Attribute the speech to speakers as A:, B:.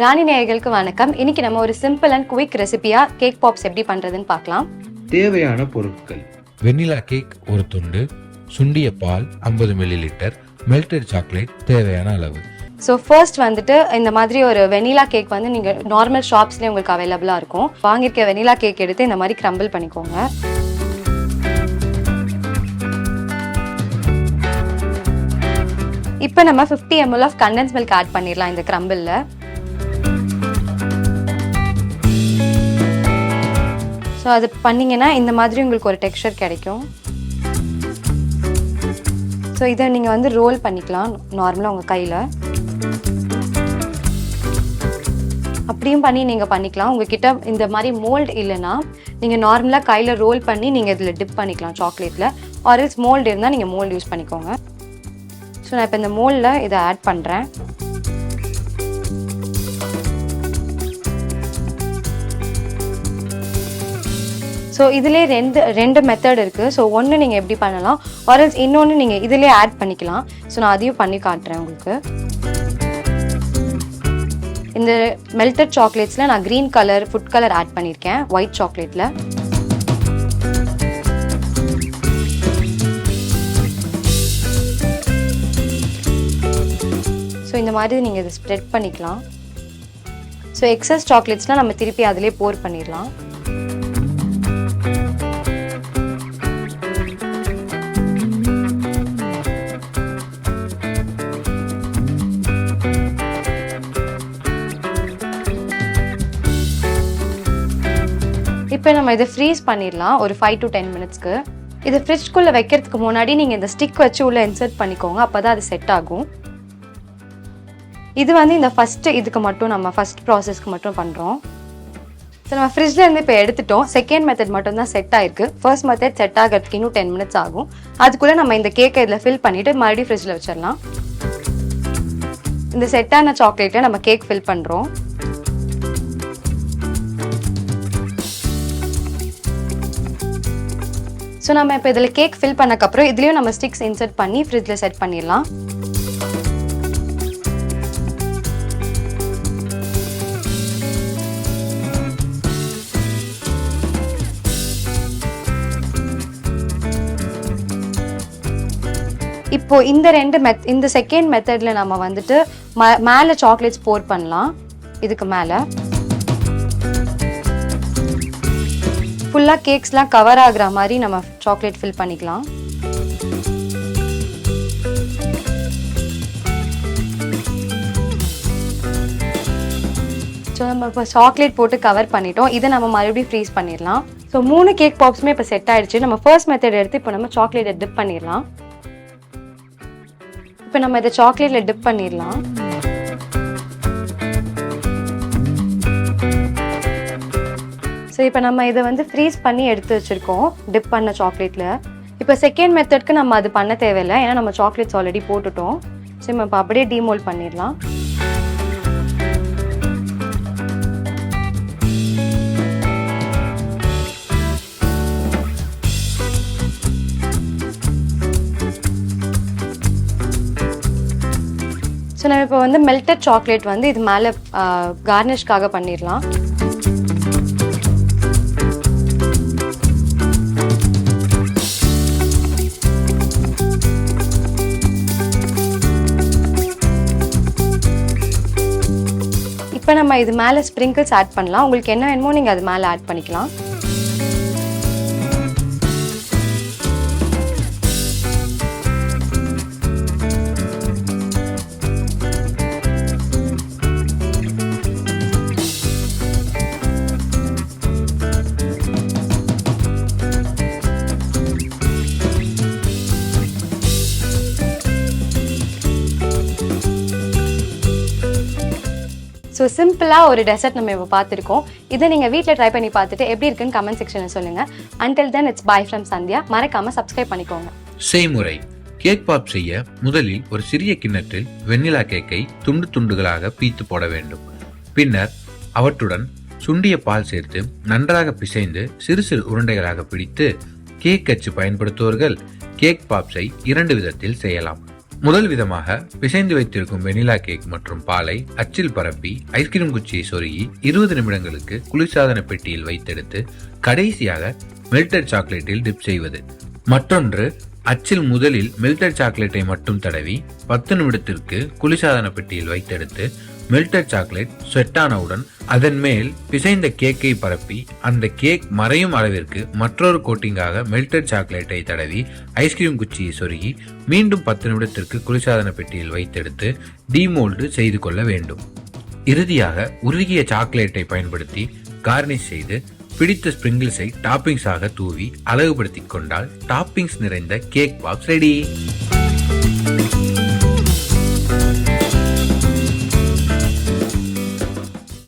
A: ராணி நேயர்களுக்கு வணக்கம். இன்னைக்கு நம்ம ஒரு சிம்பிள் அண்ட் குவிக் ரெசிபியா கேக் பாப்ஸ் எப்படி பண்றதுன்னு பார்க்கலாம்.
B: தேவையான பொருட்கள்:
C: வெண்ணிலா கேக் ஒரு துண்டு, சுண்டிய பால் 50 ml, மெல்டட் சாக்லேட் தேவையான அளவு.
A: ஸோ ஃபர்ஸ்ட் வந்துட்டு இந்த மாதிரி ஒரு வெனிலா கேக் வந்து நீங்கள் நார்மல் ஷாப்ஸ்லேயே உங்களுக்கு அவைலபிளாக இருக்கும். வாங்கியிருக்க வெனிலா கேக் எடுத்து இந்த மாதிரி கிரம்பிள் பண்ணிக்கோங்க. இப்போ நம்ம 50 ml of condensed milk add பண்ணிடலாம் இந்த கிரம்பிளில். ஸோ அது பண்ணிங்கன்னா இந்த மாதிரி உங்களுக்கு ஒரு டெக்ஸ்சர் கிடைக்கும். ஸோ இதை நீங்கள் வந்து ரோல் பண்ணிக்கலாம் நார்மலாக உங்கள் கையில். அப்படியும் பண்ணி நீங்கள் பண்ணிக்கலாம். உங்ககிட்ட இந்த மாதிரி மோல்டு இல்லைன்னா நீங்கள் நார்மலாக கையில் ரோல் பண்ணி நீங்கள் இதில் டிப் பண்ணிக்கலாம் சாக்லேட்டில். ஆர்எல்ஸ் மோல்டு இருந்தால் நீங்கள் மோல்டு யூஸ் பண்ணிக்கோங்க. ஸோ நான் இப்போ இந்த மோல்டில் இதை ஆட் பண்ணுறேன். ஸோ இதிலே ரெண்டு மெத்தட் இருக்குது. ஸோ ஒன்று நீங்கள் எப்படி பண்ணலாம், ஆர்எல்ஸ் இன்னொன்று நீங்கள் இதிலே ஆட் பண்ணிக்கலாம். ஸோ நான் அதையும் பண்ணி காட்டுறேன் உங்களுக்கு. இந்த மெல்டட் சாக்லேட்ஸில் நான் green colour food colour add பண்ணியிருக்கேன் ஒயிட் சாக்லேட்டில். ஸோ இந்த மாதிரி நீங்கள் இதை ஸ்ப்ரெட் பண்ணிக்கலாம். ஸோ எக்ஸஸ் சாக்லேட்ஸ்லாம் நம்ம திருப்பி அதிலே போர் பண்ணிடலாம். இப்போ நம்ம இதை ஃப்ரீஸ் பண்ணிடலாம் ஒரு 5 to 10 மினிட்ஸ்க்கு. இது ஃப்ரிட்ஜ்குள்ளே வைக்கிறதுக்கு முன்னாடி நீங்கள் இந்த ஸ்டிக் வச்சு உள்ளே இன்சர்ட் பண்ணிக்கோங்க, அப்போ தான் அது செட் ஆகும். இது வந்து இந்த இதுக்கு மட்டும் நம்ம ஃபஸ்ட் ப்ராசஸ்க்கு மட்டும் பண்ணுறோம். ஸோ நம்ம ஃப்ரிட்ஜில் இருந்து இப்போ எடுத்துட்டோம். செகண்ட் மெத்தட் மட்டும் தான் செட் ஆயிருக்கு. ஃபர்ஸ்ட் மெத்தட் செட் ஆகிறதுக்கு இன்னும் 10 மினிட்ஸ் ஆகும். அதுக்குள்ளே நம்ம இந்த கேக்கை இதில் ஃபில் பண்ணிவிட்டு மறுபடியும் ஃப்ரிட்ஜில் வச்சிடலாம். இந்த செட்டான சாக்லேட்டை நம்ம கேக் ஃபில் பண்ணுறோம். ஸோ நம்ம இப்போ இதில் கேக் ஃபில் பண்ணக்கப்புறம் இதுலேயும் நம்ம ஸ்டிக்ஸ் இன்சர்ட் பண்ணி ஃப்ரிட்ஜில் செட் பண்ணிடலாம். இப்போ இந்த செகண்ட் மெத்தடில் நம்ம வந்துட்டு மேலே சாக்லேட்ஸ் போர் பண்ணலாம். இதுக்கு மேலே ஃபுல்லாக கேக்ஸ்லாம் கவர் ஆகுற மாதிரி நம்ம சாக்லேட் ஃபில் பண்ணிக்கலாம். ஸோ நம்ம இப்போ சாக்லேட் போட்டு கவர் பண்ணிட்டோம். இதை நம்ம மறுபடியும் ஃப்ரீஸ் பண்ணிடலாம். ஸோ 3 கேக் பாப்ஸுமே இப்போ செட் ஆயிடுச்சு. நம்ம ஃபர்ஸ்ட் மெத்தட் எடுத்து இப்போ நம்ம சாக்லேட்டை டிப் பண்ணிடலாம். இப்போ நம்ம இதை சாக்லேட்டில் டிப் பண்ணிடலாம். ஸோ இப்போ நம்ம இதை வந்து ஃப்ரீஸ் பண்ணி எடுத்து வச்சுருக்கோம் டிப் பண்ண சாக்லேட்டில். இப்போ செகண்ட் மெத்தட்க்கு நம்ம அது பண்ண தேவையில்லை, ஏன்னா நம்ம சாக்லேட்ஸ் ஆல்ரெடி போட்டுட்டோம். ஸோ நம்ம இப்போ அப்படியே டீமோல்ட் பண்ணிடலாம். ஸோ நம்ம இப்போ வந்து மெல்டட் சாக்லேட் வந்து இது மேலே கார்னிஷ்காக பண்ணிடலாம். இப்போ நம்ம இது மேலே ஸ்ப்ரிங்கிள்ஸ் ஆட் பண்ணலாம். உங்களுக்கு என்ன வேணுமோ நீங்கள் அது மேலே ஆட் பண்ணிக்கலாம். ஸோ சிம்பிளாக ஒரு டெசர்ட் நம்ம இப்போ பார்த்துருக்கோம். இதை நீங்கள் வீட்டில் ட்ரை பண்ணி பார்த்துட்டு எப்படி இருக்குன்னு கமெண்ட் செக்ஷனில் சொல்லுங்கள். Until then, it's bye from Sandhya. மறக்காமல் சப்ஸ்கிரைப் பண்ணிக்கோங்க.
C: செய்முறை: கேக் பாப் செய்ய முதலில் ஒரு சிறிய கிண்ணத்தில் வெண்ணிலா கேக்கை துண்டு துண்டுகளாக பீத்து போட வேண்டும். பின்னர் அவற்றுடன் சுண்டிய பால் சேர்த்து நன்றாக பிசைந்து சிறு சிறு உருண்டைகளாக பிடித்து கேக் அச்சு பயன்படுத்துவோர்கள் கேக் பாப்ஸை 2 விதத்தில் செய்யலாம். முதல் விதமாக பிசைந்து வைத்திருக்கும் வெனிலா கேக் மற்றும் பாலை அச்சில் பரப்பி ஐஸ்கிரீம் குச்சியை சொருகி 20 நிமிடங்களுக்கு குளிர்சாதன பெட்டியில் வைத்தெடுத்து கடைசியாக மெல்டட் சாக்லேட்டில் டிப் செய்வது. மற்றொன்று, அச்சில் முதலில் மெல்டட் சாக்லேட்டை மட்டும் தடவி 10 நிமிடத்திற்கு குளிர்சாதன பெட்டியில் வைத்தெடுத்து மெல்டட் சாக்லேட் ஸ்வெட் ஆனவுடன் அதன் மேல் பிசைந்த கேக்கை பரப்பி அந்த கேக் மறையும் அளவிற்கு மற்றொரு கோட்டிங்காக மெல்டட் சாக்லேட்டை தடவி ஐஸ்கிரீம் குச்சியை சொருகி மீண்டும் 10 நிமிடத்திற்கு குளிர்சாதன பெட்டியில் வைத்தெடுத்து டீமோல்டு செய்து கொள்ள வேண்டும். இறுதியாக உருகிய சாக்லேட்டை பயன்படுத்தி கார்னிஷ் செய்து பிடித்த ஸ்பிரிங்கிள்ஸை டாப்பிங்ஸாக தூவி அழகுபடுத்திக் கொண்டால் டாப்பிங்ஸ் நிறைந்த கேக் பாப்ஸ் ரெடி.